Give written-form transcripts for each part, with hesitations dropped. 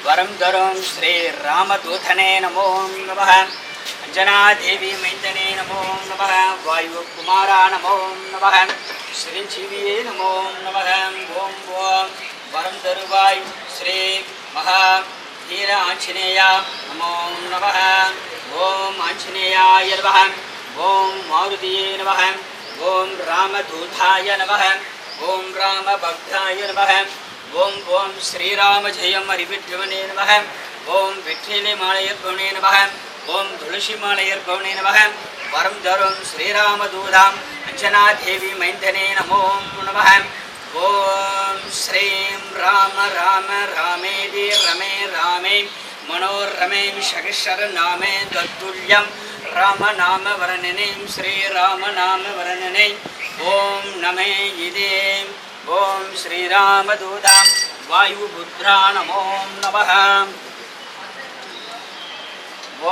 वरं धरुं श्रीरामदूतने नमो नमः। अंजनादेवी मैन्दने नमो नमः। वायुकुमारा नमो नमः। श्रीजीविये नमो नमः। ओं ओं वरं धरुवाय श्री महावीर आंजनेय नमो नमः। ओं आंजनेयाय नमः। ओं मारुतिये नमः। ओं रामदूताय नमः। ओं रामभक्ताय नमः। ओं ओं श्रीराम जयम हरिविद्रवने नमः। ओं विठ्ठले मालयर्भवने नमः। ओं तुलसी मालयर्भवने नमः। वरं धरुं श्रीरामदूतां अंजनादेवी मैन्दने नमो नमः। ओं श्रीं राम राम रामेति रमे रामे मनोरमे सहस्रनामे तत्तुल्यं राम नाम वर्णने श्रीराम नाम वर्णने ओं नमे इदे। ओं श्रीरामदूतां वायुपुत्रा नमो नमः।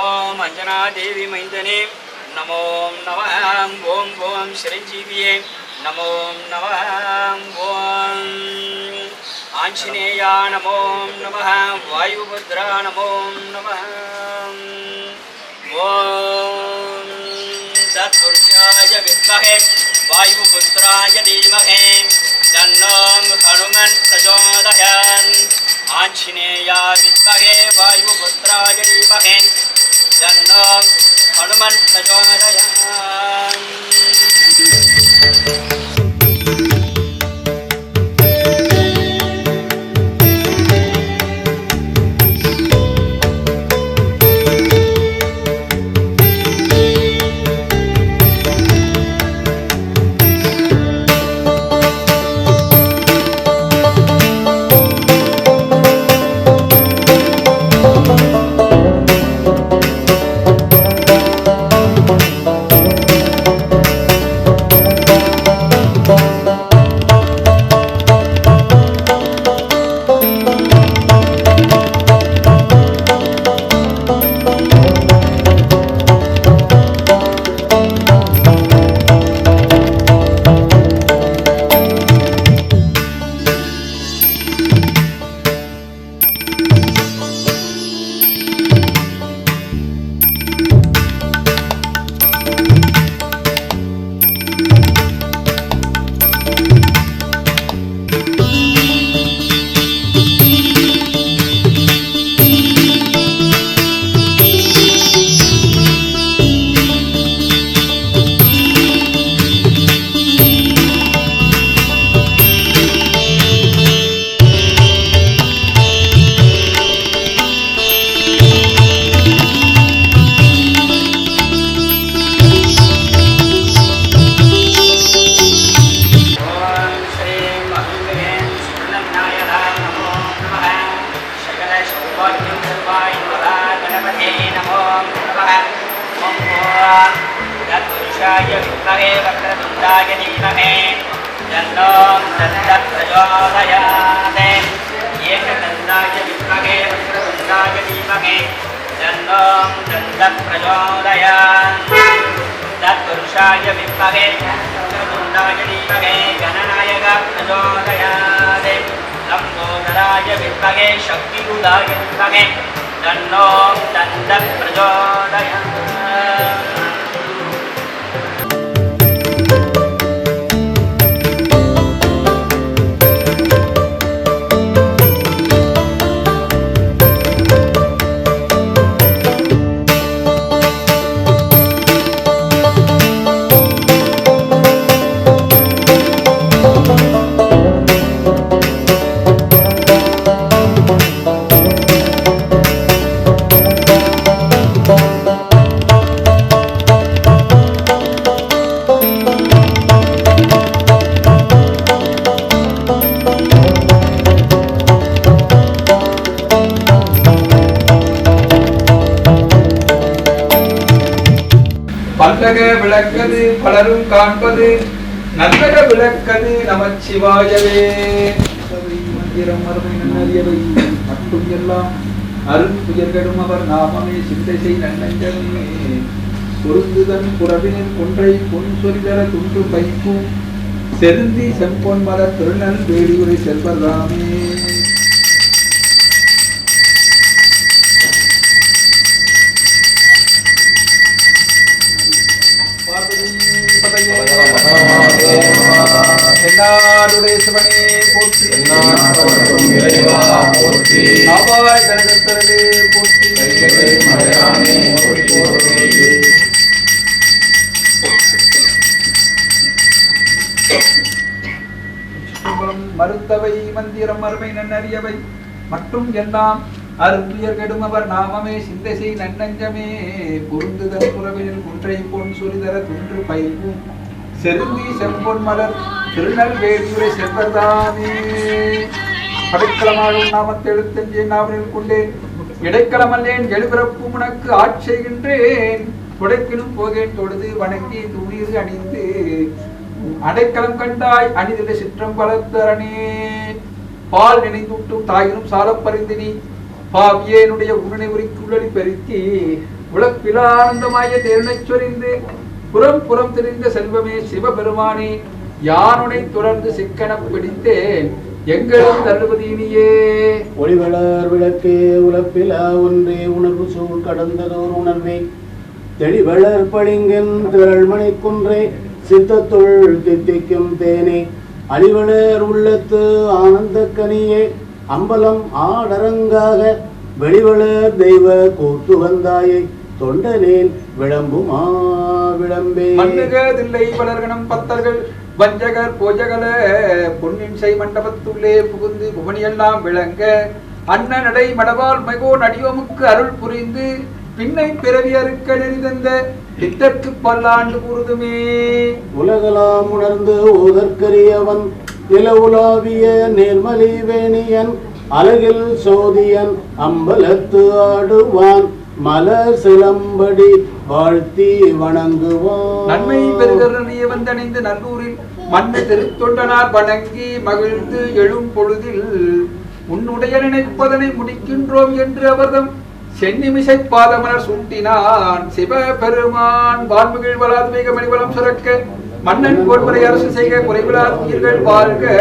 ओं अंजनादेवी मैन्दने नमो नमः। ओं ओं श्रीजीविये नमो नमः। ओं आंजनेया नमो नमः। वायुपुत्रा नमो नमः। ओं तत्पुरुषाय विद्महे वायुपुत्राय धीमहि तन्नो हनुमन् प्रचोदयात्। आंजनेया विद्महे वायुपुत्राय धीमहि तन्नो हनुमन् प्रचोदयात्। तत्पुरुषाय विद्महे वक्रतुण्डाय धीमहि तन्नो प्रचोदयात्। एकदन्ताय विद्महे वक्रतुण्डाय धीमहि तन्नो प्रचोदयात्। तत्पुरुषाय विद्महे वक्रतुण्डाय धीमहि गणनायक प्रचोदयात्। लम्बोदराय विद्महे शक्तियुताय धीमहि तन्नो प्रचोदयात्। பல்லக விளக்கது பலரும் காண்பது நல்லக விளக்கது நமச்சிவாயவே. மந்திரம் மறுமை நன்னறியவை மட்டும் எல்லாம் அருந்துயர்கடும் அவர் நாமமே சிந்தை செய் நன்னஞ்சமே. பொருந்துதன் புறவினில் கொன்றை பொன் சொரிதர துன்று பைக்கும் செருந்தி செம்பொன் மலர் திருநல் வேடியுரை செல்வராமே. கேசவனே போற்றி நாவாய் கனகத்தரலே போற்றி மருந்தவை மந்திரம் அருமை நன்னறியவை மற்றும் எல்லாம் அருந்துயர் கெடும் அவர் நாமமே சிந்தை நன்னஞ்சமே பொருந்துதல் புறவினில் குன்றை பொன் சுரிதர துன்று பயிர்வும் செருந்தி செம்பொன் மலர் திருநெல்வேலியுரை செல்வர்தானே படைக்கலமாகும் நாமத்தை எழுத்தஞ்சே நாவலில் கொண்டேன் இடைக்கலமல்லேன் எழுபிறப்பும் உனக்கு ஆட்செய்கின்றேன் கொடைக்கினும் போகேன் தொழுது வணங்கி துணீர் அணிந்து அடைக்கலம் கண்டாய் அணிதில சிற்றம் வளர்த்தரணே பால் நினைந்தூட்டும் தாயினும் சாலப்பறிந்தினி பாவியேனுடைய உடனை உரிக்குள்ளடி பெருக்கி உலப்பிலானந்தமாய தேர்னை சொரிந்து புறம் புறம் தெரிந்த செல்வமே சிவபெருமானே யானுனை தொடர்ந்து சிக்கன பிடித்தேன் எங்களும் தள்ளுவதீனியே ஒளிவளர் விளக்கே உலப்பிலா ஒன்றே உணர்வு சூழ் கடந்ததோர் உணர்வே தெளிவளர் பளிங்கன் திரள்மணி குன்றே சித்தத்துள் தித்திக்கும் தேனே அழிவளர் உள்ளத்து ஆனந்த கனியே அம்பலம் ஆடரங்காக வெளிவளர் தெய்வ கூத்து வந்தாயை தொண்டனேன் விளம்புமா விளம்பே மண்ணுகதில்லை வளர்கணம் பத்தர்கள் வஞ்சகர் போஜகல பொன்னின் செய் மண்டபத்துள்ளே புகுந்து புவனியெல்லாம் விளங்க அண்ண நடை மடவால் மைகோ நடிவமுக்கு அருள் புரிந்து பின்னை பிறவி அறுக்க நெறிதந்த திட்டற்கு பல்லாண்டு கூறுதுமே உலகலாம் உணர்ந்து ஓதற்கரியவன் நில உலாவிய நேர்மலி வேணியன் அழகில் சோதியன் அம்பலத்து ஆடுவான் மலர் சிலம்படி வாழ்த்தி வணங்குவான் நன்மை பெருகறிய வந்தணைந்து நல்லூரில் மண்ணு திருத்தொண்டனார் வணங்கி மகிழ்ந்து எழும் பொழுதில் உன்னுடைய நினைப்பதனை முடிக்கின்றோம் என்று அவர்தம் சென்னிமிசை பாதமலர் சூட்டினான் சிவபெருமான் வான்மிகள் வளாத்மீக மணிவளம் சுரக்க மன்னன் கோட்பரை அரசு செய்க குறைவிலாதீர்கள் வாழ்க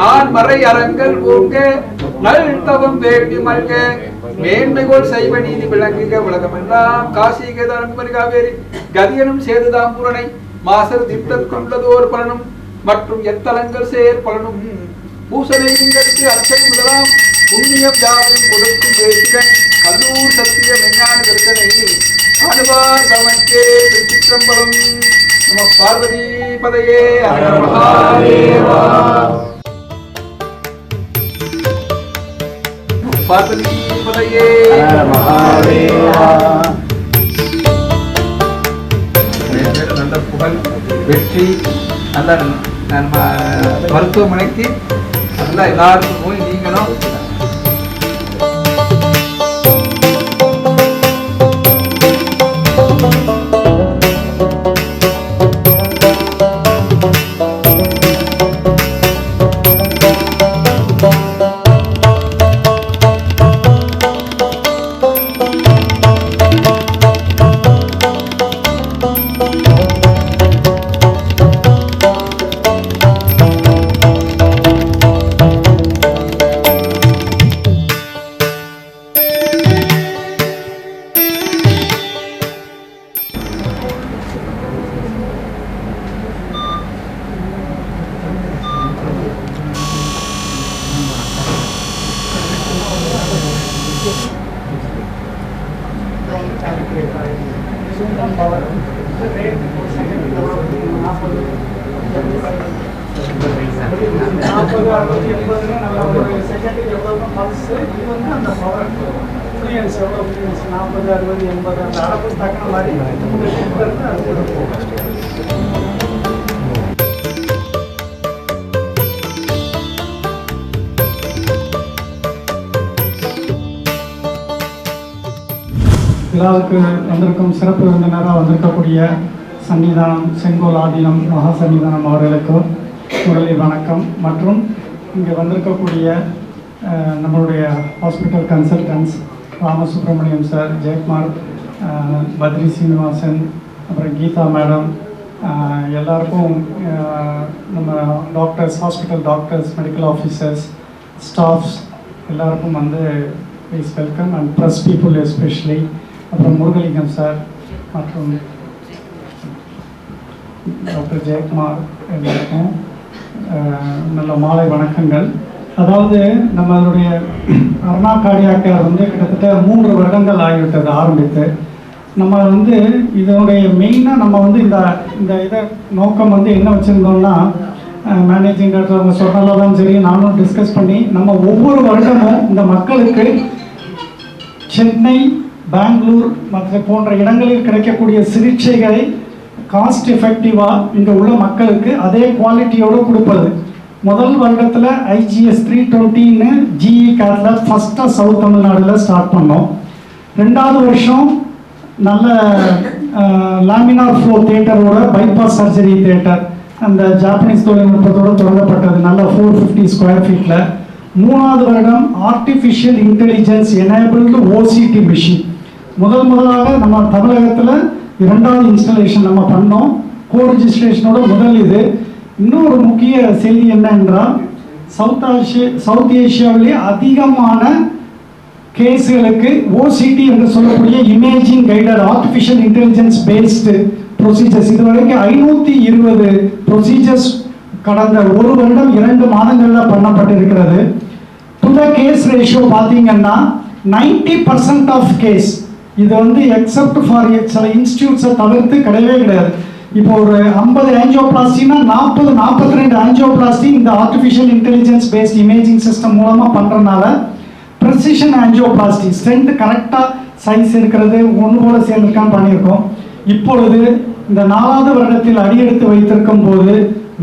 நான் மறை அரங்கல் ஓங்க நல் தவம் வேண்டி மல்க மேன்மைகோள் செய்வ நீதி விளங்குக உலகமெல்லாம் காசி கேதாரம் காவேரி கதியனும் சேதுதாம் பூரணை மாசர் திட்டம் கொண்டதோர் பலனும் மற்றும் எத்தலங்கள் சேர் பலனும் பூசனை உங்களுக்கு அர்ச்சனை முதலாம் புண்ணியம் யாரும் கொடுக்கும் தேசிகன் கல்லூர் சத்திய மெஞ்ஞான தரிசனை அனுபார் கவனிக்கே திருச்சிற்றம்பலம் நம பார்வதி பதையே ஹர மகாதேவா பார்வதி பதையே ஹர மகாதேவா நல்ல புகழ் வெற்றி நல்ல மருத்துவமனைக்கு நல்லா எல்லாரும் போய் நீங்களும் விழாவுக்கு வந்திருக்கும் சிறப்பு விருந்தினராக வந்திருக்கக்கூடிய சன்னிதானம் செங்கோல் ஆதீனம் மகா சன்னிதானம் அவர்களுக்கு முதலில் வணக்கம். மற்றும் இங்கே வந்திருக்கக்கூடிய நம்மளுடைய hospital consultants Ramasubramaniam sir, Jayakumar, Badri Srinivasan, அப்புறம் கீதா மேடம், எல்லாருக்கும் நம்ம doctors, hospital doctors, medical officers, staffs எல்லாருக்கும் வந்து please welcome and press people especially. அப்புறம் முருகலிங்கம் சார் மற்றும் டாக்டர் ஜெயக்குமார் எல்லாருக்கும் நல்ல மாலை வணக்கங்கள். அதாவது நம்மளுடைய அருணா கார்டியாக் கேர் வந்து கிட்டத்தட்ட 3 வருடங்கள் ஆகிவிட்டது ஆரம்பித்து. நம்ம வந்து இதனுடைய மெயினாக நம்ம வந்து இந்த இதை நோக்கம் வந்து என்ன வச்சுருந்தோம்னா, மேனேஜிங் டைரக்டர் அவங்க சொன்னாலும் சரி, நானும் டிஸ்கஸ் பண்ணி நம்ம ஒவ்வொரு வருடமும் இந்த மக்களுக்கு சென்னை, பெங்களூர் மற்ற போன்ற இடங்களில் கிடைக்கக்கூடிய சிகிச்சைகளை காஸ்ட் எஃபெக்டிவாக இங்கே உள்ள மக்களுக்கு அதே குவாலிட்டியோடு கொடுப்பது. முதல் வருடத்தில் IGS 320ன்னு GE கேரில் ஃபஸ்ட்டாக சவுத் தமிழ்நாடுல ஸ்டார்ட் பண்ணோம். 2வது வருஷம் நல்ல லாமினார் ஃப்ளோ தியேட்டரோட பைபாஸ் சர்ஜரி தியேட்டர் அந்த ஜாப்பனீஸ் தொழில்நுட்பத்தோடு தொடங்கப்பட்டது, நல்ல 450 ஸ்கொயர் ஃபீட்டில். 3வது வருடம் artificial intelligence enabled OCT machine முதலாக நம்ம தமிழகத்தில் 2வது இன்ஸ்டாலேஷன் நம்ம பண்ணோம். கோ ரெஜிஸ்ட்ரேஷனோட முதல் இது. இன்னொரு முக்கிய செய்தி என்ன என்றால், சவுத் ஏஷியாவிலே அதிகமான கேஸுகளுக்கு OCT என்று சொல்லக்கூடிய imaging guided artificial intelligence based procedures இதுவரைக்கும் 520 ப்ரொசீஜர்ஸ் கடந்த 1 வருடம் 2 மாதங்களில் பண்ணப்பட்டிருக்கிறது. டு த கேஸ் ரேஷியோ பார்த்தீங்கன்னா 90% ஆஃப் கேஸ் இது வந்து எக்ஸப்ட் ஃபார் சில இன்ஸ்டியூட்ஸை தவிர்த்து கிடையவே கிடையாது. இப்போ ஒரு 50 ஆஞ்சியோபிளாஸ்டினா 42 ஆஞ்சியோபிளாஸ்டி இந்த artificial intelligence based imaging system மூலமாக பண்ணுறதுனால ப்ரெசிஷன் ஆஞ்சியோபிளாஸ்டி ஸ்ட்ரென்த் கரெக்டாக சைஸ் இருக்கிறது ஒன்று போல சேர்ந்துருக்கான்னு பண்ணியிருக்கோம். இப்பொழுது இந்த 4வது வருடத்தில் அடியெடுத்து வைத்திருக்கும் போது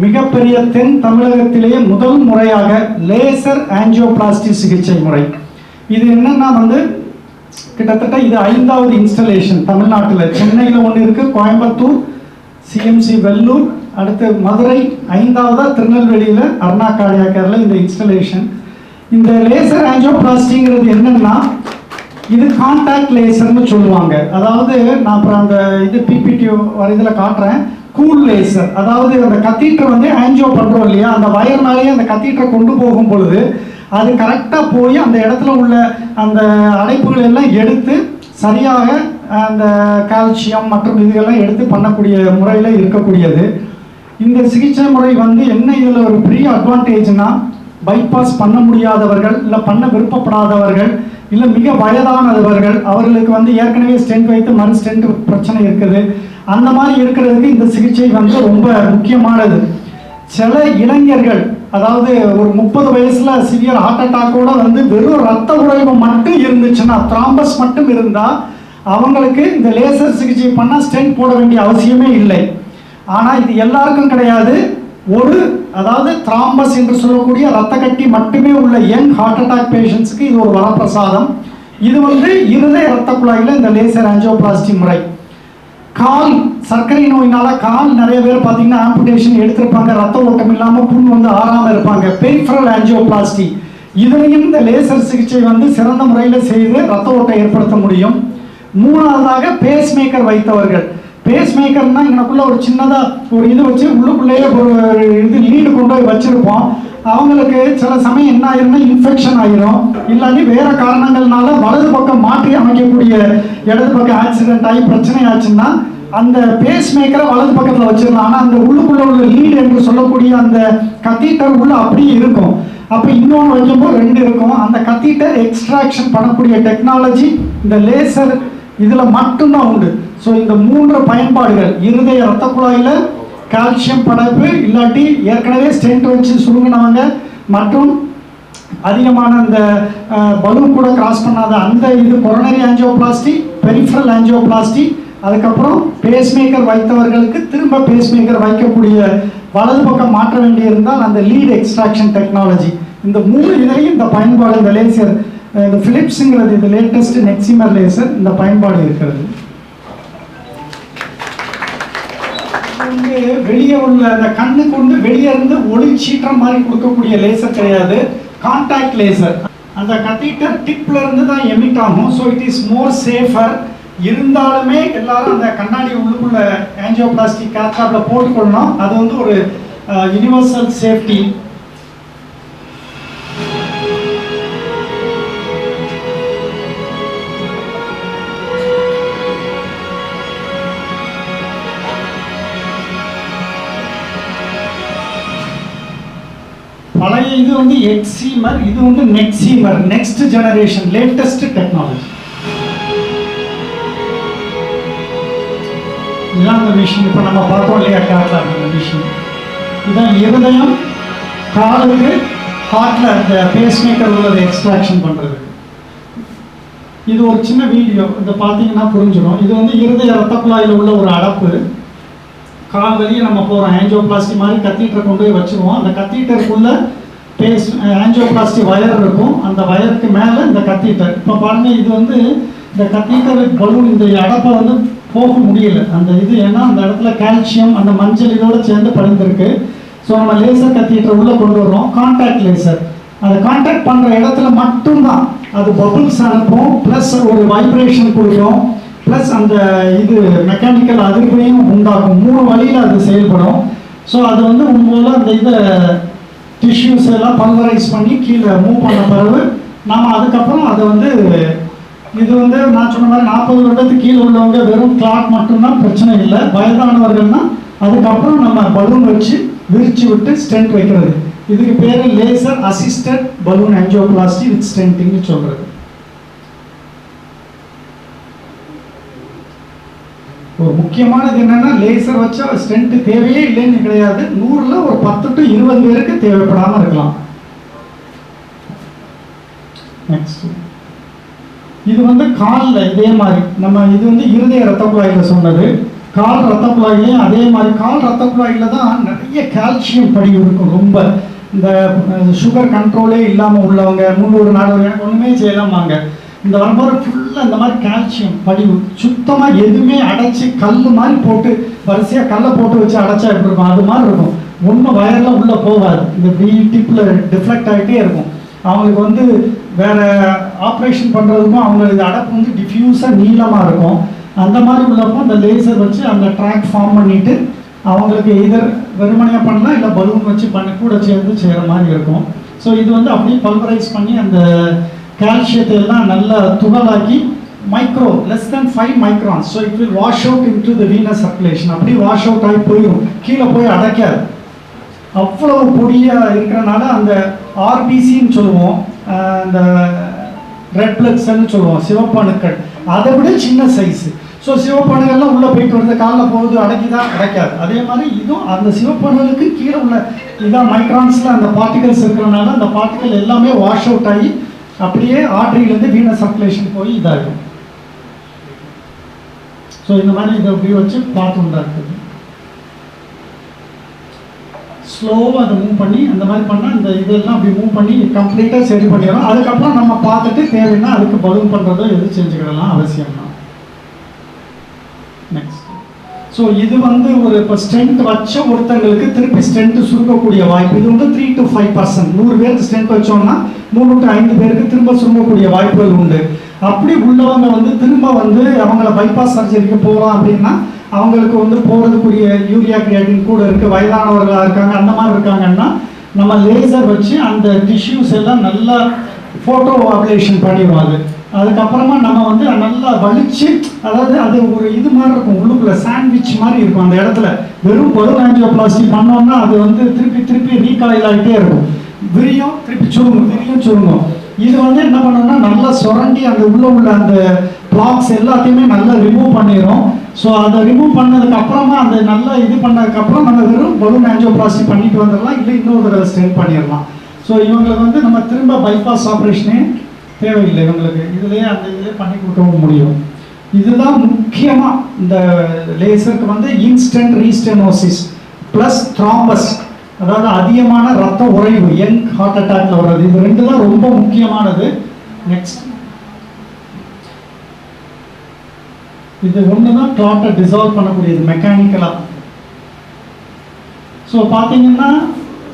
மிகப்பெரிய தென் தமிழகத்திலேயே முதல் முறையாக லேசர் ஆஞ்சியோபிளாஸ்டி சிகிச்சை முறை. இது என்னன்னா வந்து கிட்டத்தட்ட இது 5வது இன்ஸ்டாலேஷன் தமிழ்நாட்டில். சென்னையில் ஒன்று இருக்குது, கோயம்புத்தூர், CMC வெல்லூர், அடுத்து மதுரை, 5வதா திருநெல்வேலியில் அருணா கார்டியாக் கேரில் இந்த இன்ஸ்டாலேஷன். இந்த லேசர் ஆஞ்சியோபிளாஸ்டிங்கிறது என்னன்னா, இது கான்டாக்ட் லேசர்னு சொல்லுவாங்க. அதாவது நான் அப்புறம் அந்த இது PPT வரைதில் காட்டுறேன். கூல் லேசர், அதாவது அந்த கத்தீட்டர் வந்து ஆஞ்சியோ பண்ணுறோம் இல்லையா, அந்த வயர் மேலேயே அந்த கத்தீட்டரை கொண்டு போகும் பொழுது அது கரெக்டாக போய் அந்த இடத்துல உள்ள அந்த அடைப்புகள் எல்லாம் எடுத்து சரியாக அந்த கால்சியம் மற்றும் இதுகெல்லாம் எடுத்து பண்ணக்கூடிய முறையில் இருக்கக்கூடியது. இந்த சிகிச்சை முறை வந்து என்ன இதில் ஒரு பெரிய அட்வான்டேஜ்னா, பைபாஸ் பண்ண முடியாதவர்கள், இல்லை பண்ண விருப்பப்படாதவர்கள், இல்லை மிக வயதானவர்கள், அவர்களுக்கு வந்து ஏற்கனவே ஸ்டென்ட் வைத்து மறு ஸ்டென்ட் பிரச்சனை இருக்குது, அந்த மாதிரி இருக்கிறதுக்கு இந்த சிகிச்சை வந்து ரொம்ப முக்கியமானது. சில இளைஞர்கள், அதாவது ஒரு 30 வயசுல சிவியர் ஹார்ட் அட்டாக்கோட வந்து வெறும் ரத்த உறைவு மட்டும் இருந்துச்சுன்னா, த்ராம்பஸ் மட்டும் இருந்தால் அவங்களுக்கு இந்த லேசர் சிகிச்சை பண்ணால் ஸ்டென்ட் போட வேண்டிய அவசியமே இல்லை. ஆனால் இது எல்லாருக்கும் கிடையாது. அதாவது த்ராம்பஸ் என்று சொல்லக்கூடிய ரத்த கட்டி மட்டுமே உள்ள யங் ஹார்ட் அட்டாக் பேஷண்ட்ஸுக்கு இது ஒரு வரப்பிரசாதம். இது வந்து இருதய ரத்த குழாயில் இந்த லேசர் ஆஞ்சியோபிளாஸ்டி முறை. கால் சர்க்கரை நோயினால கால் நிறைய பேர் பார்த்தீங்கன்னா ஆம்புடேஷன் எடுத்திருப்பாங்க, ரத்த ஓட்டம் இல்லாமல் புண் வந்து ஆறாமல் இருப்பாங்க. பெரிஃபரல் ஆஞ்சியோபிளாஸ்டி இதுலையும் இந்த லேசர் சிகிச்சை வந்து சிறந்த முறையில் செய்து ரத்த ஓட்டம் ஏற்படுத்த முடியும். 3வதாக பேஸ் மேக்கர் வைத்தவர்கள். பேஸ் மேக்கர்னா எனக்குள்ள ஒரு சின்னதாக ஒரு இது வச்சு உள்ளுக்குள்ளேயே ஒரு இது லீடு கொண்டு போய் வச்சுருப்போம். அவங்களுக்கு சில சமயம் என்ன ஆயிரும்னா இன்ஃபெக்ஷன் ஆகிரும், இல்லாட்டி வேறு காரணங்கள்னால வலது பக்கம் மாற்றி அமைக்கக்கூடிய இடது பக்கம் ஆக்சிடென்ட் ஆகி பிரச்சனை ஆச்சுன்னா அந்த பேஸ் மேக்கரை வலது பக்கத்தில் வச்சிடலாம். ஆனால் அந்த உள்ளுக்குள்ள உள்ள லீடு என்று சொல்லக்கூடிய அந்த கத்தீட்டர் உள்ள அப்படியே இருக்கும். அப்போ இன்னொன்று வைக்கும்போது 2 இருக்கும். அந்த கத்தீட்டர் எக்ஸ்ட்ராக்ஷன் பண்ணக்கூடிய டெக்னாலஜி இந்த லேசர் இதில் மட்டும்தான் உண்டு. ஸோ இந்த 3 பயன்பாடுகள், இருதய ரத்த குழாயில் கால்சியம் படைப்பு, இல்லாட்டி ஏற்கனவே ஸ்டென்ட் வச்சு சுருங்கினவங்க, மற்றும் அதிகமான அந்த பலூன் கூட கிராஸ் பண்ணாத அந்த இது கொரோனரி ஆஞ்சியோபிளாஸ்டி, பெரிஃபரல் ஆஞ்சியோபிளாஸ்டி, அதுக்கப்புறம் பேஸ் மேக்கர் வைத்தவர்களுக்கு திரும்ப பேஸ் மேக்கர் வைக்கக்கூடிய வலது பக்கம் மாற்ற வேண்டியிருந்தால் அந்த லீட் எக்ஸ்ட்ராக்ஷன் டெக்னாலஜி. இந்த 3 இதுலையும் இந்த பயன்பாடு, இந்த லேசர் இந்த பிலிப்ஸுங்கிறது இது லேட்டஸ்ட் நெக்ஸிமர் லேசர், இந்த பயன்பாடு இருக்கிறது. வந்து வெளியே உள்ள அந்த கண்ணுக்கு வந்து வெளியே இருந்து ஒளி சீற்ற மாதிரி கொடுக்கக்கூடிய லேசர் கிடையாது, கான்டாக்ட் லேசர். அந்த கத்தீட்டர் டிப்ல இருந்து தான் எமிட் ஆகும். So it is more safer. இருந்தாலுமே எல்லாரும் அந்த கண்ணாடி உள்ளுக்குள்ள ஆஞ்சியோபிளாஸ்டிக் கேத்லாப்ல போட்டுக்கொள்ளணும். அது வந்து ஒரு யூனிவர்சல் சேஃப்டி. வந்து எக்ஸீமர், இது வந்து நெக்ஸீமர், நெக்ஸ்ட் ஜெனரேஷன் லேட்டஸ்ட் டெக்னாலஜி. இதுதான் அந்த மிஷின். இப்போ நம்ம பார்த்தோம் இல்லையா காட்டில் அந்த மிஷின். இதான் இருதயம் காலுக்கு ஹார்ட்டில் அந்த பேஸ்மேக்கர் உள்ளதை எக்ஸ்ட்ராக்ஷன் பண்ணுறது. இது ஒரு சின்ன வீடியோ, இதை பார்த்தீங்கன்னா புரிஞ்சிடும். இது வந்து இருதய ரத்த குழாயில் உள்ள ஒரு அடப்பு. கால் வழியே நம்ம போகிறோம், ஆஞ்சியோபிளாஸ்டி மாதிரி கத்தீட்டரை கொண்டு போய் வச்சுருவோம். அந்த கத்தீட்டருக்குள்ள ஆஞ்சியோபிளாஸ்டி வயர் இருக்கும், அந்த வயருக்கு மேலே இந்த கத்தீட்டர். இப்போ பாருங்கள், இது வந்து இந்த கத்தீட்டர் பலூன் இந்த அடப்பை வந்து போக முடியல அந்த இது, ஏன்னா அந்த இடத்துல கால்சியம் அந்த மஞ்சள் இதோடு சேர்ந்து படிந்திருக்கு. ஸோ நம்ம லேசர் கத்தீட்டர் உள்ளே கொண்டு வரோம், கான்டாக்ட் லேசர். அதை கான்டாக்ட் பண்ணுற இடத்துல மட்டும்தான் அது பபுள்ஸ் அனுப்பும், ப்ளஸ் ஒரு வைப்ரேஷன் கொடுக்கும், ப்ளஸ் அந்த இது மெக்கானிக்கல் அதிர்வையும் உண்டாக்கும். 3 வழியில் அது செயல்படும். ஸோ அது வந்து உங்களோட அந்த இதை டிஷ்யூஸ் எல்லாம் பல்வரைஸ் பண்ணி கீழே மூவ் பண்ண பிறகு நாம் அதுக்கப்புறம் அதை வந்து இது வந்து நான் சொன்ன மாதிரி 40 வருடத்துக்கு கீழே உள்ளவங்க வெறும் கிளாட் மட்டும்தான் பிரச்சனை இல்லை. வயதானவர்கள்னா அதுக்கப்புறம் நம்ம பலூன் வச்சு விரிச்சு விட்டு ஸ்டென்ட் வைக்கிறது. இதுக்கு பேர் laser assisted balloon angioplasty with ஸ்டென்டிங்னு சொல்கிறது. ஒரு முக்கியமானது என்னன்னா, லேசர் வச்சா ஸ்டென்ட் தேவையே இல்லைன்னு கிடையாது. 100ல் ஒரு 10 to 20 பேருக்கு தேவைப்படாமல் இருக்கலாம். நெக்ஸ்ட், இது வந்து காலில் இதே மாதிரி நம்ம இது வந்து இருதய ரத்த குழாயில் சொன்னது. கால் ரத்த குழாயிலையும் அதே மாதிரி கால் ரத்த குழாயில் தான் நிறைய கால்சியம் படிவு இருக்கும். ரொம்ப இந்த சுகர் கண்ட்ரோலே இல்லாமல் உள்ளவங்க 300 நாள் எனக்கு ஒன்றுமே செய்யலாமாங்க, இந்த வரும்போது ஃபுல்லாக இந்த மாதிரி கால்சியம் படிவு சுத்தமாக எதுவுமே அடைச்சி கல் மாதிரி போட்டு வரிசையாக கல்லை போட்டு வச்சு அடைச்சா எப்படி இருக்கும் அது மாதிரி இருக்கும். ஒன்றும் வயரில் உள்ளே போகாது, இந்த டிப்பில் டிஃப்ளெக்ட் ஆகிட்டே இருக்கும். அவங்களுக்கு வந்து வேறு ஆப்ரேஷன் பண்ணுறதுக்கும் அவங்களுக்கு அடப்பு வந்து டிஃப்யூஸாக நீளமாக இருக்கும். அந்த மாதிரி உள்ளப்போ அந்த லேசர் வச்சு அந்த ட்ராக் ஃபார்ம் பண்ணிவிட்டு அவங்களுக்கு இதர் வெறுமனையாக பண்ணலாம், இல்லை பலூன் வச்சு பண்ணி கூட சேர்ந்து செய்கிற மாதிரி இருக்கும். ஸோ இது வந்து அப்படியே பல்வரைஸ் பண்ணி அந்த கால்சியத்தை எல்லாம் நல்லா துகளாக்கி micro less than 5 microns. So it will wash out into the venous circulation. அப்படியே வாஷ் அவுட் ஆகி போயிடும், கீழே போய் அடைக்காது. அவ்வளவு பொடியாக இருக்கிறனால அந்த ஆர்பிசின்னு சொல்லுவோம், அந்த ரெட் பிளட் செல்னு சொல்லுவோம், சிவப்பணுக்கள், அதை விட சின்ன சைஸு. ஸோ சிவப்பணுகள்லாம் உள்ளே போயிட்டு வருது, காலில் போகுது, அடைக்கிதான் அடைக்காது. அதே மாதிரி இதுவும் அந்த சிவப்பணுகளுக்கு கீழே உள்ள இதான் மைக்ரான்ஸில் அந்த பார்ட்டிகல்ஸ் இருக்கிறனால அந்த பார்ட்டிகல் எல்லாமே வாஷ் அவுட் ஆகி அப்படியே ஆர்டரியிலேருந்து வீனஸ் சர்க்குலேஷன் போய் இதாகும். ஸோ இந்த மாதிரி இதை அப்படி வச்சு பார்த்துண்டா இருக்குது. ஸ்லோவாக அதை மூவ் பண்ணி அந்த மாதிரி பண்ணால் இந்த இதெல்லாம் அப்படி மூவ் பண்ணி கம்ப்ளீட்டாக சரி பண்ணிடலாம். அதுக்கப்புறம் நம்ம பார்த்துட்டு தேவைன்னா அதுக்கு பலூன் பண்ணுறதோ எது செஞ்சுக்கிடலாம், அவசியம் தான். நெக்ஸ்ட், ஸோ இது வந்து ஒரு இப்போ ஸ்ட்ரென்த் வச்ச ஒருத்தங்களுக்கு திருப்பி ஸ்ட்ரென்த் சுருங்கக்கூடிய வாய்ப்பு. இது வந்து 3 to 5%. 100 பேருக்கு ஸ்ட்ரென்த் வச்சோம்னா 3 to 5 பேருக்கு திரும்ப சுருங்கக்கூடிய வாய்ப்புகள் உண்டு. அப்படி உள்ளவங்க வந்து திரும்ப வந்து அவங்கள பைபாஸ் சர்ஜரிக்கு போகிறோம் அப்படின்னா அவங்களுக்கு வந்து போகிறதுக்குரிய யூரியா கிரியாட்டின் கூட இருக்குது, வயதானவர்களாக இருக்காங்க, அந்த மாதிரி இருக்காங்கன்னா நம்ம லேசர் வச்சு அந்த டிஷ்யூஸ் எல்லாம் நல்லா ஃபோட்டோ அப்ளேஷன் பண்ணிடுவாங்க. அதுக்கப்புறமா நம்ம வந்து நல்லா வலிச்சு, அதாவது அது ஒரு இது மாதிரி இருக்கும், உள்ளுக்குள்ள சாண்ட்விச் மாதிரி இருக்கும். அந்த இடத்துல வெறும் பலூன் ஆஞ்சியோபிளாஸ்டி பண்ணோம்னா அது வந்து திருப்பி திருப்பி ரீகாயில் ஆகிட்டே இருக்கும், விரியும் திருப்பி சுருங்கும், விரியும் சுருங்கும். இது வந்து என்ன பண்ணோம்னா நல்லா சுரண்டி அந்த உள்ள அந்த பிளாக்ஸ் எல்லாத்தையுமே நல்லா ரிமூவ் பண்ணிடும். ஸோ அதை ரிமூவ் பண்ணதுக்கு அப்புறமா அந்த நல்லா இது பண்ணதுக்கப்புறம் நம்ம வெறும் பலூன் ஆஞ்சியோபிளாஸ்டி பண்ணிட்டு வந்துடலாம், இல்லை இன்னொரு தடவை ஸ்ட்ரெயின் பண்ணிடலாம். ஸோ இவங்களுக்கு வந்து நம்ம திரும்ப பைபாஸ் ஆப்ரேஷனே தேவையில்லை, இவங்களுக்கு இதுலேயே அந்த இதிலே பண்ணி கொடுக்கவும் முடியும். இதுதான் முக்கியமாக இந்த லேசருக்கு வந்து இன்ஸ்டன்ட் ரீஸ்டெனோசிஸ் ப்ளஸ் த்ராம்பஸ், அதாவது அதிகமான ரத்த உறைவு, யங் ஹார்ட் அட்டாக்ல வர்றது, இது 2 தான் ரொம்ப முக்கியமானது. நெக்ஸ்ட், இது ஒன்று தான் கிளாட்டை டிசால்வ் பண்ணக்கூடியது மெக்கானிக்கலாக. ஸோ பார்த்தீங்கன்னா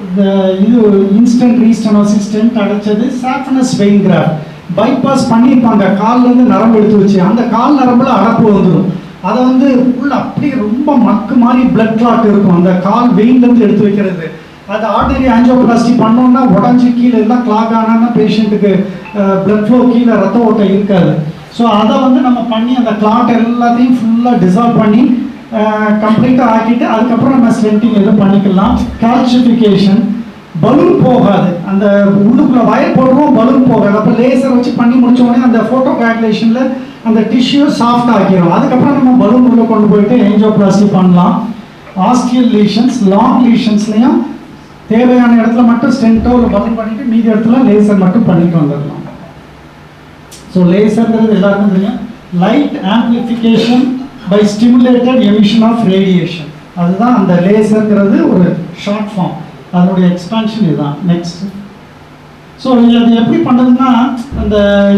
இந்த இது இன்ஸ்டன்ட் ரீஸ்டெனோசிஸ் ஸ்டென்ட் அடைச்சது சாஃபனஸ் வெயின் கிராஃப்ட் பைபாஸ் பண்ணியிருப்பாங்க, கால்லேருந்து நரம்பு எடுத்து வச்சு அந்த கால் நரம்புல அடப்பு வந்துடும். அதை வந்து உள்ள அப்படியே ரொம்ப மக்கு மாதிரி பிளட் கிளாட் இருக்கும், அந்த கால் வெயின்லேருந்து எடுத்து வைக்கிறது. அது ஆர்டினரி ஆஞ்சியோபிளாஸ்டி பண்ணோம்னா உடஞ்சி கீழே எல்லாம் கிளாக் ஆனால் பேஷண்ட்டுக்கு பிளட் ஃப்ளோ கீழே ரத்த ஓட்டம் இருக்காது. ஸோ அதை வந்து நம்ம பண்ணி அந்த கிளாட் எல்லாத்தையும் ஃபுல்லாக டிசால்வ் பண்ணி கம்ப்ளீட்டாக ஆக்கிட்டு அதுக்கப்புறம் நம்ம ஸ்டென்டிங் எதுவும் பண்ணிக்கலாம். கால்சிஃபிகேஷன் பலூன் போகாது. அந்த உள்ளுக்குள்ள வயர் போடுறோம், பலூன் போகாது. அப்போ லேசர் வச்சு பண்ணி முடிச்ச உடனே அந்த ஃபோட்டோ கோஆகுலேஷனில் அந்த டிஷ்யூ சாஃப்ட் ஆக்கிடும். அதுக்கப்புறம் நம்ம பலூன் உள்ள கொண்டு போயிட்டு ஆஞ்சியோபிளாஸ்டி பண்ணலாம். ஆஸ்டியல் லீஷன்ஸ், லாங் லீஷன்ஸ்லையும் தேவையான இடத்துல மட்டும் ஸ்டென்ட்டோ ஒரு பலூன் பண்ணிட்டு மீதி இடத்துல லேசர் மட்டும் பண்ணிட்டு வந்துடலாம். ஸோ லேசர்ங்கிறது எல்லாருக்கும் தெரியும். Light amplification by stimulated emission of radiation, அதுதான் அந்த லேசர்ங்கிறது ஒரு ஷார்ட் ஃபார்ம். அதனுடைய எக்ஸ்பான்ஷன் இதுதான். நெக்ஸ்ட், ஸோ அது எப்படி பண்ணுறதுன்னா, அந்த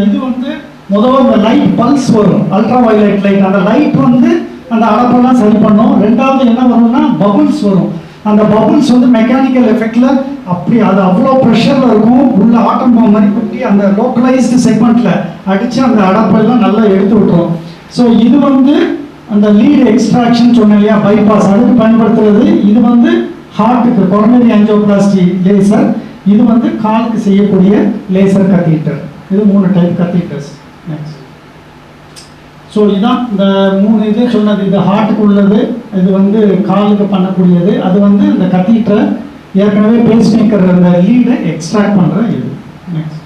இது வந்து முதல்ல இந்த லைட் பல்ஸ் வரும், அல்ட்ரா வயலட் லைட். அந்த லைட் வந்து அந்த அடப்பெல்லாம் சரி பண்ணும். ரெண்டாவது என்ன வரும்னா பபுள்ஸ் வரும். அந்த பபுள்ஸ் வந்து மெக்கானிக்கல் எஃபெக்டில் அப்படி அது அவ்வளோ ப்ரெஷரில் இருக்கும். உள்ள ஆட்டம் பாம் மாதிரி குட்டி அந்த லோக்கலைஸ்டு செக்மெண்ட்டில் அடித்து அந்த அடப்பெல்லாம் நல்லா எடுத்து விட்டுரும். ஸோ இது வந்து அந்த லீட் எக்ஸ்ட்ராக்ஷன் சொன்னேன் இல்லையா, பைபாஸ், அதுக்கு பயன்படுத்துறது. இது வந்து ஹார்ட்டுக்கு கொரோனரி ஆஞ்சியோபிளாஸ்டி லேசர். இது வந்து காலுக்கு செய்யக்கூடிய லேசர் கத்தீட்டர். இது 3 டைப் கத்தீட்டர்ஸ். நெக்ஸ்ட், ஸோ இதுதான் இந்த 3 இது சொன்னது. இது ஹார்ட்டுக்கு உள்ளது, இது வந்து காலுக்கு பண்ணக்கூடியது. அது வந்து இந்த கத்தீட்டரை ஏற்கனவே பேஸ் மேக்கர் அந்த லீடை எக்ஸ்ட்ராக்ட் பண்ணுற இது. நெக்ஸ்ட்,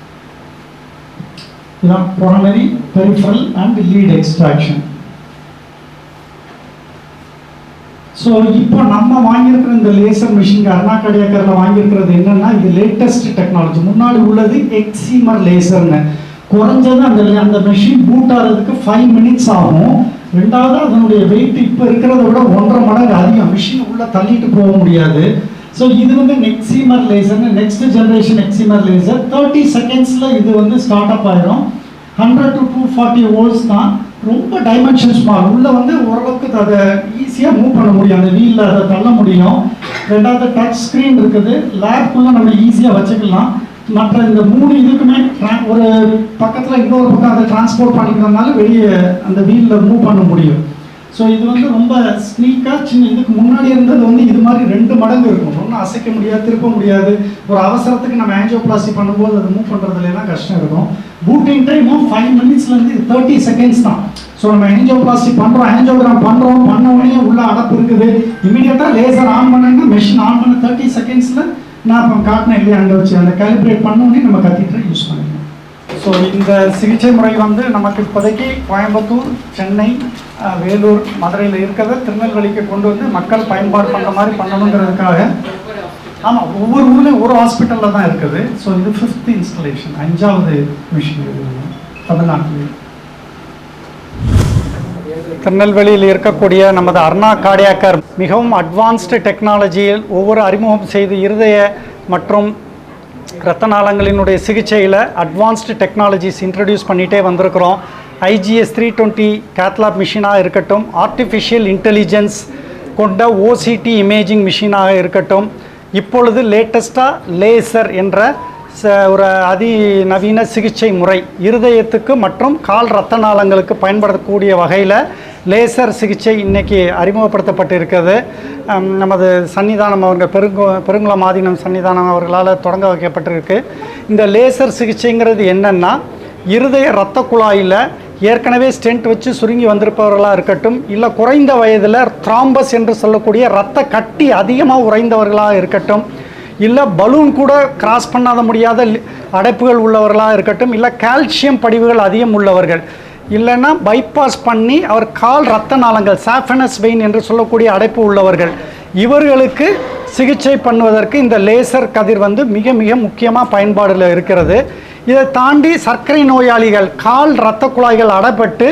இதுதான் coronary peripheral and lead extraction. So இப்போ நம்ம வாங்கியிருக்கிற இந்த லேசர் மிஷின் அருணா கார்டியாக்கரில் வாங்கியிருக்கிறது என்னன்னா, இது லேட்டஸ்ட் டெக்னாலஜி. முன்னாடி உள்ளது எக்ஸிமர் லேசர்னு. குறைஞ்சது அந்த மெஷின் பூட் ஆகிறதுக்கு 5 மினிட்ஸ் ஆகும். ரெண்டாவது அதனுடைய வெயிட் இப்போ இருக்கிறத விட 1.5 மடங்கு அதிகம். மிஷின் உள்ள தள்ளிட்டு போக முடியாது. ஸோ இது வந்து எக்ஸிமர் லேசர்னு, நெக்ஸ்ட் ஜென்ரேஷன் எக்ஸிமர் லேசர். 30 செகண்ட்ஸில் இது வந்து ஸ்டார்ட் அப் ஆயிரும். 100 to 240 வோல்ட்ஸ் தான். ரொம்ப டைமென்ஷன் ஸ்மால். உள்ள வந்து ஓரளவுக்கு அதை ஈஸியாக மூவ் பண்ண முடியும், அந்த வீலில் அதை தள்ள முடியும். ரெண்டாவது டச் ஸ்க்ரீன் இருக்குது, லேப்குள்ளே நம்ம ஈஸியாக வச்சுக்கலாம். மற்ற இந்த 3 இதுக்குமே ஒரு பக்கத்தில் இன்னொரு பக்கம் அதை டிரான்ஸ்போர்ட் பண்ணிக்கிறதுனால வெளியே அந்த வீலில் மூவ் பண்ண முடியும். ஸோ இது வந்து ரொம்ப ஸ்னீக்காக சின்ன. இதுக்கு முன்னாடி இருந்தது வந்து இது மாதிரி 2 மடங்கு இருக்கும். ஒன்றும் அசைக்க முடியாது, திருப்ப முடியாது. ஒரு அவசரத்துக்கு நம்ம ஆஞ்சியோபிளாஸ்டி பண்ணும்போது அது மூவ் பண்ணுறதுலாம் கஷ்டம் இருக்கும். பூட்டிங் டைமும் 5 மினிட்ஸ்லேருந்து 30 செகண்ட்ஸ் தான். ஸோ நம்ம ஆஞ்சியோபிளாஸ்டி பண்ணுறோம், ஆஞ்சியோகிராம் பண்ணுறோம், பண்ண உடனே உள்ள அடப்பு இருக்குது. இமீடியட்டாக லேசர் ஆன் பண்ணா மெஷின் ஆன் பண்ண 30 செகண்ட்ஸில் நான் இப்போ காட்டினேன் இல்லையா, அங்கே வச்சு அந்த காலிப்ரேட் பண்ண உடனே நம்ம கத்திட்டு யூஸ் பண்ணிக்கலாம். ஸோ இந்த சிகிச்சை முறை வந்து நமக்கு இப்போதைக்கு கோயம்புத்தூர், சென்னை, வேலூர், மதுரையில் இருக்கிறத திருநெல்வேலிக்கு கொண்டு வந்து மக்கள் பயன்பாடு பண்ணுற மாதிரி பண்ணணுங்கிறதுக்காக. ஆமாம், ஒவ்வொரு ஊர்லேயும் ஒரு ஹாஸ்பிட்டலில் தான் இருக்குது. ஸோ இது 5th இன்ஸ்டலேஷன், 5வது மிஷின் தமிழ்நாட்டில். திருநெல்வேலியில் இருக்கக்கூடிய நமது அருணா கார்டியாக்கர் மிகவும் அட்வான்ஸ்டு டெக்னாலஜியில் ஒவ்வொரு அறிமுகம் செய்து இருதய மற்றும் இரத்த நாளங்களினுடைய சிகிச்சையில் அட்வான்ஸ்டு டெக்னாலஜிஸ் இன்ட்ரடியூஸ் பண்ணிகிட்டே வந்திருக்கிறோம். IGS 320 கேத்லாப் மிஷினாக இருக்கட்டும், ஆர்டிஃபிஷியல் இன்டெலிஜென்ஸ் கொண்ட OCT இமேஜிங் மிஷினாக இருக்கட்டும், இப்பொழுது லேட்டஸ்ட்டாக லேசர் என்ற ஒரு அதிநவீன சிகிச்சை முறை இருதயத்துக்கு மற்றும் கால் இரத்த நாளங்களுக்கு பயன்படக்கூடிய வகையில் லேசர் சிகிச்சை இன்றைக்கி அறிமுகப்படுத்தப்பட்டு இருக்கிறது. நமது சன்னிதானம் அவர்கள் பெருங்குளம் ஆதீனம் சன்னிதானம் அவர்களால் தொடங்க வைக்கப்பட்டிருக்கு. இந்த லேசர் சிகிச்சைங்கிறது என்னென்னா, இருதய இரத்த குழாயில் ஏற்கனவே ஸ்டென்ட் வச்சு சுருங்கி வந்திருப்பவர்களாக இருக்கட்டும், இல்லை குறைந்த வயதில் த்ராம்பஸ் என்று சொல்லக்கூடிய இரத்த கட்டி அதிகமாக உறைந்தவர்களாக இருக்கட்டும், இல்லை பலூன் கூட கிராஸ் பண்ணாத முடியாத அடைப்புகள் உள்ளவர்களாக இருக்கட்டும், இல்லை கால்சியம் படிவுகள் அதிகம் உள்ளவர்கள், இல்லைன்னா பைபாஸ் பண்ணி அவர் கால் இரத்த நாளங்கள் சாஃபனஸ் வெயின் என்று சொல்லக்கூடிய அடைப்பு உள்ளவர்கள், இவர்களுக்கு சிகிச்சை பண்ணுவதற்கு இந்த லேசர் கதிர் வந்து மிக மிக முக்கியமாக பயன்பாடில் இருக்கிறது. இதை தாண்டி சர்க்கரை நோயாளிகள், கால் இரத்த குழாய்கள் அடைப்பட்டு